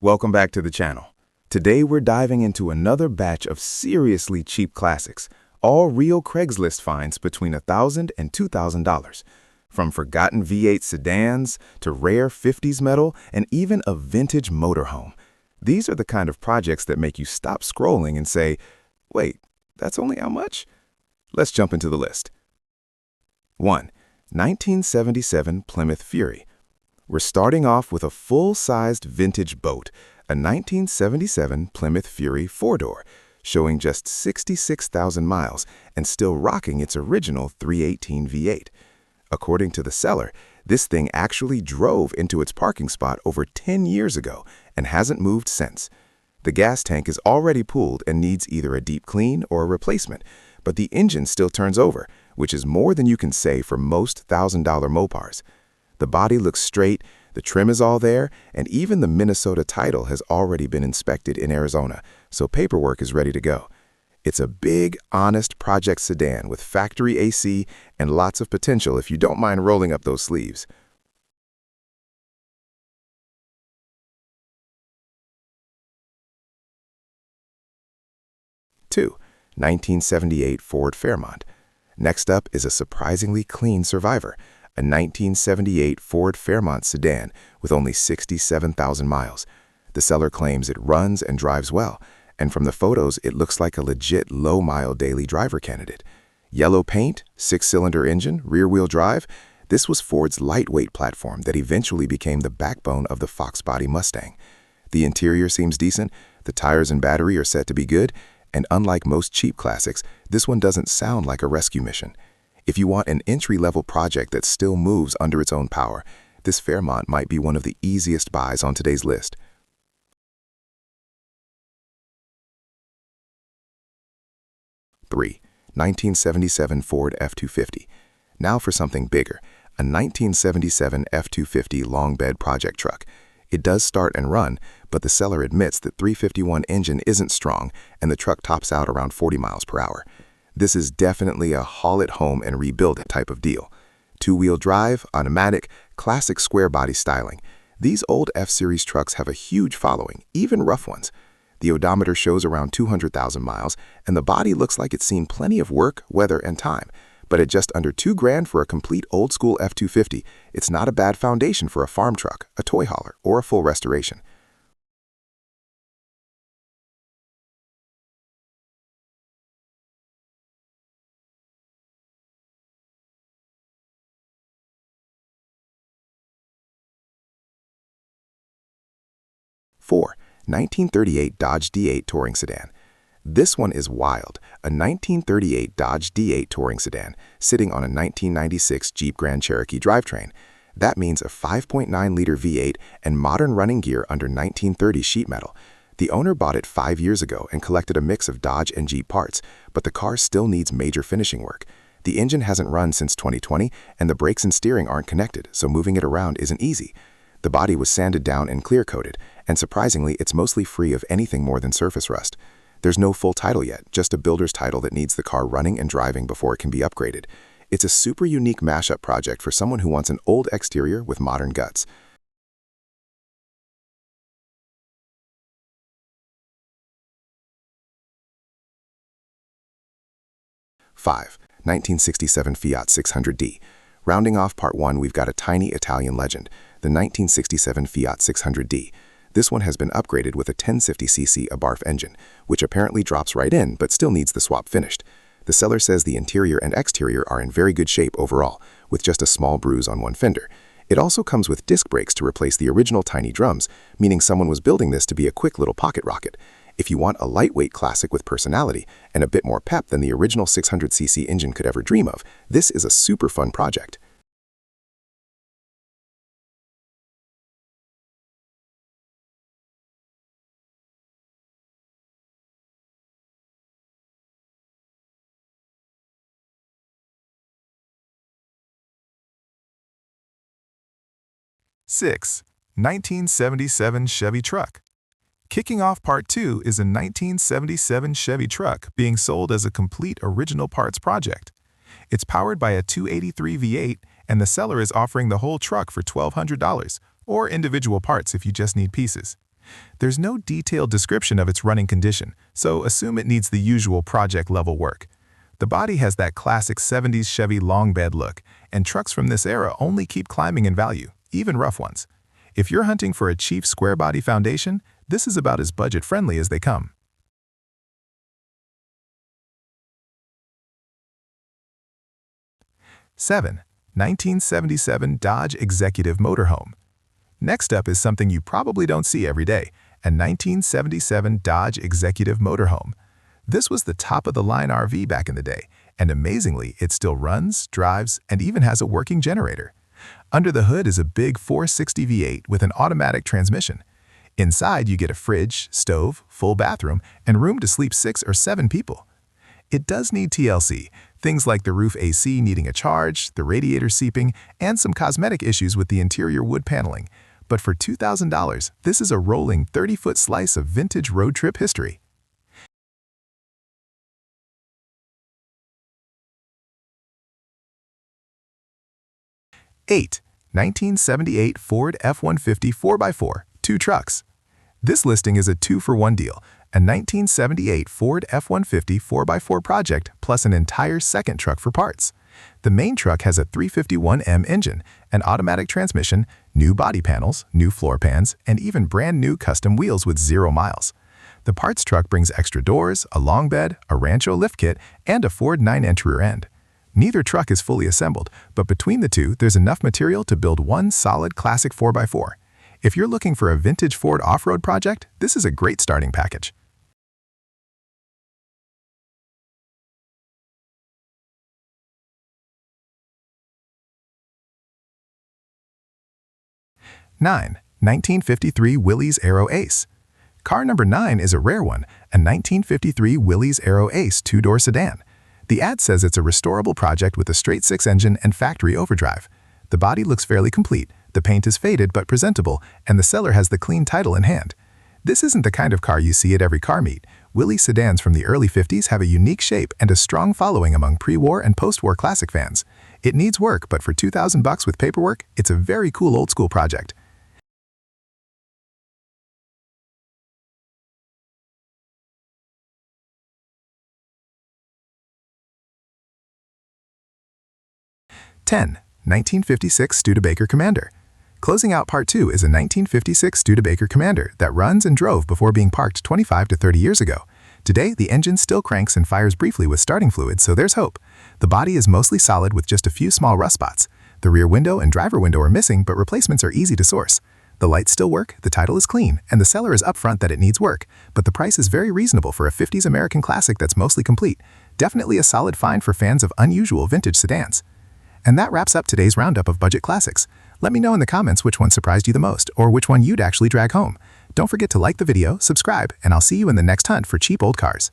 Welcome back to the channel. Today we're diving into another batch of seriously cheap classics, all real Craigslist finds between $1,000 and $2,000. From forgotten V8 sedans to rare 50s metal and even a vintage motorhome. These are the kind of projects that make you stop scrolling and say, wait, that's only how much? Let's jump into the list. 1. 1977 Plymouth Fury. We're starting off with a full-sized vintage boat, a 1977 Plymouth Fury 4-door, showing just 66,000 miles and still rocking its original 318 V8. According to the seller, this thing actually drove into its parking spot over 10 years ago and hasn't moved since. The gas tank is already pooled and needs either a deep clean or a replacement, but the engine still turns over, which is more than you can say for most $1,000 Mopars. The body looks straight, the trim is all there, and even the Minnesota title has already been inspected in Arizona, so paperwork is ready to go. It's a big, honest project sedan with factory AC and lots of potential if you don't mind rolling up those sleeves. 2. 1978 Ford Fairmont. Next up is a surprisingly clean survivor, a 1978 Ford Fairmont sedan with only 67,000 miles. The seller claims it runs and drives well, and from the photos it looks like a legit low-mile daily driver candidate. Yellow paint, 6-cylinder engine, rear-wheel drive. This was Ford's lightweight platform that eventually became the backbone of the Fox body Mustang. The interior seems decent, the tires and battery are set to be good, and unlike most cheap classics, this one doesn't sound like a rescue mission. If you want an entry-level project that still moves under its own power, this Fairmont might be one of the easiest buys on today's list. 3. 1977 Ford F250. Now for something bigger, a 1977 F250 long bed project truck. It does start and run, but the seller admits the 351 engine isn't strong and the truck tops out around 40 miles per hour. This is definitely a haul it home and rebuild it type of deal. Two-wheel drive, automatic, classic square body styling. These old F-Series trucks have a huge following, even rough ones. The odometer shows around 200,000 miles, and the body looks like it's seen plenty of work, weather, and time. But at just under $2,000 for a complete old-school F250, it's not a bad foundation for a farm truck, a toy hauler, or a full restoration. 4. 1938 Dodge D8 Touring Sedan. This one is wild, a 1938 Dodge D8 Touring Sedan sitting on a 1996 Jeep Grand Cherokee drivetrain. That means a 5.9-liter V8 and modern running gear under 1930 sheet metal. The owner bought it 5 years ago and collected a mix of Dodge and Jeep parts, but the car still needs major finishing work. The engine hasn't run since 2020, and the brakes and steering aren't connected, so moving it around isn't easy. The body was sanded down and clear-coated, and surprisingly, it's mostly free of anything more than surface rust. There's no full title yet, just a builder's title that needs the car running and driving before it can be upgraded. It's a super unique mashup project for someone who wants an old exterior with modern guts. 5. 1967 Fiat 600D. Rounding off part 1, we've got a tiny Italian legend, the 1967 Fiat 600D. This one has been upgraded with a 1050cc Abarth engine, which apparently drops right in but still needs the swap finished. The seller says the interior and exterior are in very good shape overall, with just a small bruise on one fender. It also comes with disc brakes to replace the original tiny drums, meaning someone was building this to be a quick little pocket rocket. If you want a lightweight classic with personality and a bit more pep than the original 600cc engine could ever dream of, this is a super fun project. 6. 1977 Chevy truck. Kicking off Part 2 is a 1977 Chevy truck being sold as a complete original parts project. It's powered by a 283 V8, and the seller is offering the whole truck for $1,200, or individual parts if you just need pieces. There's no detailed description of its running condition, so assume it needs the usual project-level work. The body has that classic 70s Chevy long bed look, and trucks from this era only keep climbing in value, even rough ones. If you're hunting for a cheap square-body foundation, this is about as budget-friendly as they come. 7. 1977 Dodge Executive Motorhome. Next up is something you probably don't see every day, a 1977 Dodge Executive Motorhome. This was the top-of-the-line RV back in the day, and amazingly, it still runs, drives, and even has a working generator. Under the hood is a big 460 V8 with an automatic transmission. Inside, you get a fridge, stove, full bathroom, and room to sleep 6 or 7 people. It does need TLC, things like the roof AC needing a charge, the radiator seeping, and some cosmetic issues with the interior wood paneling. But for $2,000, this is a rolling 30-foot slice of vintage road trip history. 8. 1978 Ford F-150 4x4, 2 trucks. This listing is a 2-for-1 deal, a 1978 Ford F-150 4x4 project plus an entire second truck for parts. The main truck has a 351M engine, an automatic transmission, new body panels, new floor pans, and even brand new custom wheels with 0 miles. The parts truck brings extra doors, a long bed, a Rancho lift kit, and a Ford 9-inch rear end. Neither truck is fully assembled, but between the two, there's enough material to build one solid classic 4x4. If you're looking for a vintage Ford off-road project, this is a great starting package. 9. 1953 Willies Aero Ace. Car number 9 is a rare one, a 1953 Willies Aero Ace 2-door sedan. The ad says it's a restorable project with a straight-six engine and factory overdrive. The body looks fairly complete, the paint is faded but presentable, and the seller has the clean title in hand. This isn't the kind of car you see at every car meet. Willies sedans from the early 50s have a unique shape and a strong following among pre-war and post-war classic fans. It needs work, but for $2,000 with paperwork, it's a very cool old-school project. 10. 1956 Studebaker Commander. Closing out Part 2 is a 1956 Studebaker Commander that runs and drove before being parked 25 to 30 years ago. Today, the engine still cranks and fires briefly with starting fluid, so there's hope. The body is mostly solid with just a few small rust spots. The rear window and driver window are missing, but replacements are easy to source. The lights still work, the title is clean, and the seller is upfront that it needs work, but the price is very reasonable for a 50s American classic that's mostly complete. Definitely a solid find for fans of unusual vintage sedans. And that wraps up today's roundup of budget classics. Let me know in the comments which one surprised you the most, or which one you'd actually drag home. Don't forget to like the video, subscribe, and I'll see you in the next hunt for cheap old cars.